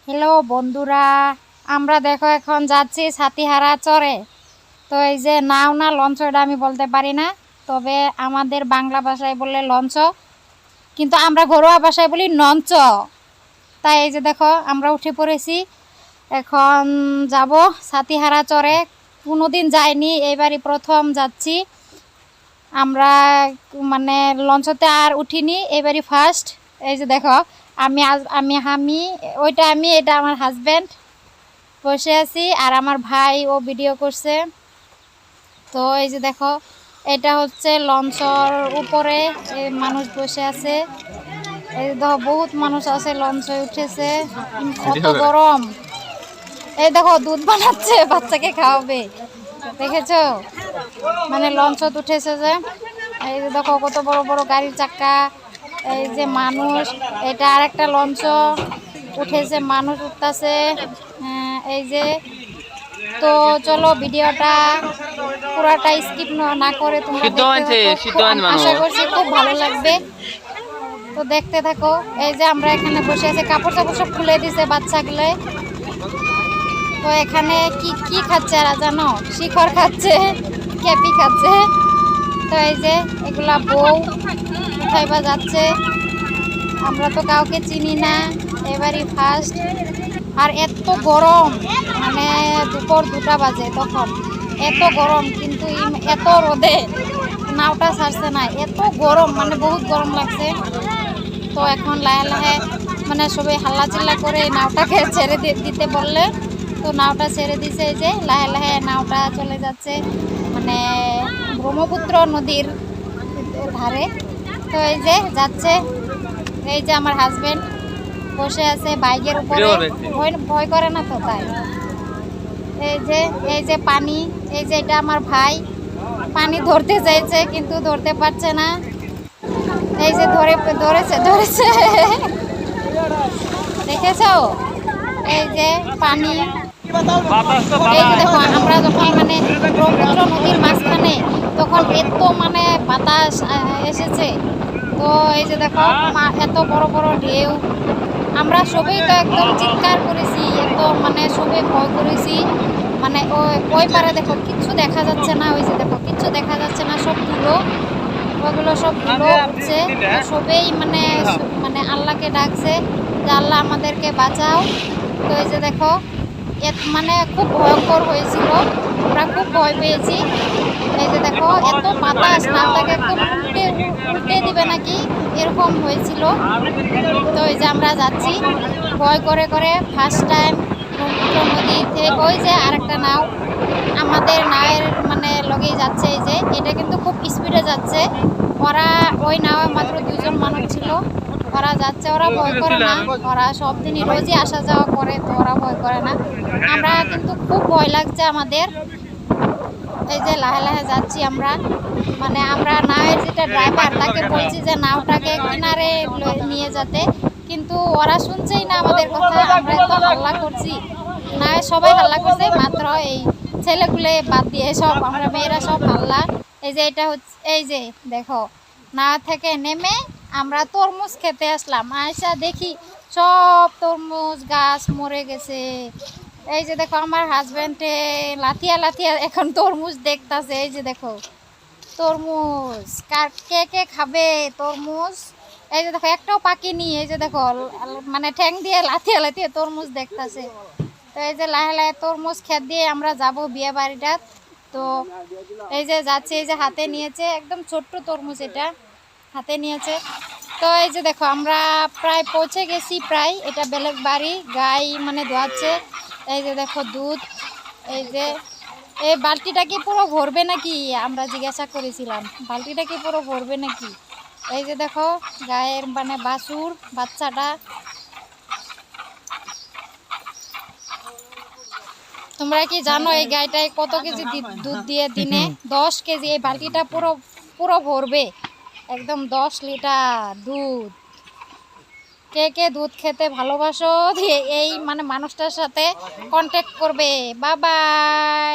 Hello বন্ধুরা, আমরা দেখো এখন যাচ্ছি ছাতিহারা চরে। তো এই যে নাও না লঞ্চ, এটা আমি বলতে পারি না, তবে আমাদের বাংলা ভাষায় বললে লঞ্চ, কিন্তু আমরা ঘরোয়া ভাষায় বলি নঞ্চ। তাই এই যে দেখো আমরা উঠে পড়েছি, এখন যাব ছাতিহারা চরে। কোনোদিন যাইনি, এবারই প্রথম যাচ্ছি আমরা। মানে লঞ্চতে আর উঠিনি, এবারই ফার্স্ট। এই যে দেখো আমি ওইটা আমি, এটা আমার হাজব্যান্ড বসে আছি, আর আমার ভাই ও ভিডিও করছে। তো এই যে দেখো এটা হচ্ছে লঞ্চর উপরে মানুষ বসে আছে। এই দেখো বহুত মানুষ আছে, লঞ্চে উঠেছে। কত গরম! এই দেখো দুধ বানাচ্ছে, বাচ্চাকে খাওয়াবে, দেখেছো? মানে লঞ্চত উঠেছে যে। এই যে দেখো কত বড় বড় গাড়ির চাক্কা, এই যে মানুষ। এটা আর একটা লঞ্চ উঠেছে, মানুষ উঠতেছে। এই যে, তো চলো ভিডিওটা পুরাটা স্কিপ না করে তোমরা দেখতে থাকো। আশা করছি খুব ভালো লাগবে, তো দেখতে থাকো। এই যে আমরা এখানে বসে আছি, কাপড় চাপড় সব খুলে দিছে বাচ্চাগুলো। তো এখানে কি কি খাচ্ছে এরা জানো? শিখর খাচ্ছে, ক্যাপি খাচ্ছে। তো এই যে এগুলা বউ কোথায় বা যাচ্ছে, আমরা তো কাউকে চিনি না, এবারই ফার্স্ট। আর এত গরম, মানে দুপুর 2টা বাজে তখন, এত গরম, কিন্তু এত রোদে নাওটা ছাড়ছে না, এত গরম, মানে বহুত গরম লাগছে। তো এখন লাহে লাহে মানে সবাই হাল্লা চিল্লা করে এই নাওটাকে ছেড়ে দিতে বললে, তো নাওটা ছেড়ে দিছে। এই যে লাহে লাহে নাওটা চলে যাচ্ছে মানে ব্রহ্মপুত্র নদীর ধারে। তো এই যে যাচ্ছে, এই যে আমার হাজবেন্ড বসে আছে বাইকের উপরে, ভয় করে না তো তাই। এই যে পানি, এই যে এটা আমার ভাই পানি ধরতে চাইছে কিন্তু ধরতে পারছে না। এই যে ধরেছে দেখেছো? এই যে পানি, এই যে দেখো আমরা যখন মানে ব্রহ্মপুত্র নদীর মাঝখানে, তখন এত মানে বাতাস এসেছে। তো এই যে দেখো এত বড় বড় ঢেউ, আমরা সবাই তো একদম চিৎকার করেছি, একদম মানে সবাই ভয় করেছি। মানে ওই পারে দেখো কিচ্ছু দেখা যাচ্ছে না, ওই যে দেখো কিচ্ছু দেখা যাচ্ছে না, সব ধুলো, ওগুলো সব ধুলো উঠছে। তো সবাই মানে মানে আল্লাহকে ডাকছে যে আল্লাহ আমাদেরকে বাঁচাও। তো এই যে দেখো মানে খুব ভয়ঙ্কর হয়েছিল, আমরা খুব ভয় পেয়েছি। এই যে দেখো এত বাতাস, নামটাকে একদম উল্টে দিবে নাকি এরকম হয়েছিল। তো এই যে আমরা যাচ্ছি ভয় করে করে, ফার্স্ট টাইম ব্রহ্মপুত্র নদী থেকে। ওই যে আরেকটা নাও আমাদের নাওয়ের মানে লগেই যাচ্ছে, এই যে এটা কিন্তু খুব স্পিডে যাচ্ছে। ওরা ওই নাওয়ে মাত্র 2জন মানুষ ছিল, ওরা যাচ্ছে, ওরা ভয় করে না, ওরা সব দিনই রোজই আসা যাওয়া করে, তো ওরা ভয় করে না। আমরা কিন্তু খুব ভয় লাগছে আমাদের। এই যে লাহে লাহে যাচ্ছি আমরা, মানে আমরা নাওয়ের যেটা ড্রাইভার তাকে বলছি যে নাওটাকে কিনারে নিয়ে যেতে, কিন্তু ওরা শুনছেই না আমাদের কথা। আমরা তো হাল্লা করছি, নাওয়ে সবাই হাল্লা করছে, মাত্র এই ছেলেগুলো বাদ দিয়ে সব আমরা মেয়েরা সব হাল্লা। এই যে এটা হচ্ছে, এই যে দেখো নাও থেকে নেমে আমরা তরমুজ খেতে আসলাম, আয়সা দেখি সব তরমুজ গাছ মরে গেছে। এই যে দেখো আমার হাজবেন্ডে লাথিয়া লাথিয়া এখন তরমুজ দেখতাছে। এই যে দেখো তরমুজ, কে কে খাবে তরমুজ? এই যে দেখো একটাও পাকেনি। এই যে দেখো মানে ঠ্যাং দিয়ে লাথিয়া লাথিয়া তরমুজ দেখতাছে। তো এই যে লাহে লাহে তরমুজ খেত দিয়ে আমরা যাব বিয়ে বাড়িটা। তো এই যে যাচ্ছে, এই যে হাতে নিয়েছে একদম ছোট্ট তরমুজ, এটা হাতে নিয়েছে। তো এই যে দেখো আমরা প্রায় পৌঁছে গেছি, প্রায়। এটা বেলেগ বাড়ি, গাই মানে ধোয়াচ্ছে। এই যে দেখো দুধ, এই যে এই বালতিটা কি পুরো ভরবে নাকি, আমরা জিজ্ঞাসা করেছিলাম বালতিটা কি পুরো ভরবে নাকি। এই যে দেখো গায়ের মানে বাছুর বাচ্চাটা। তোমরা কি জানো এই গাইটায় কত কেজি দুধ দিয়ে দিনে? 10 কেজি। এই বালতিটা পুরো পুরো ভরবে, একদম 10 লিটার দুধ। কে কে দুধ খেতে ভালোবাসো এই মানে মানুষটার সাথে কন্ট্যাক্ট করবে। Bye bye.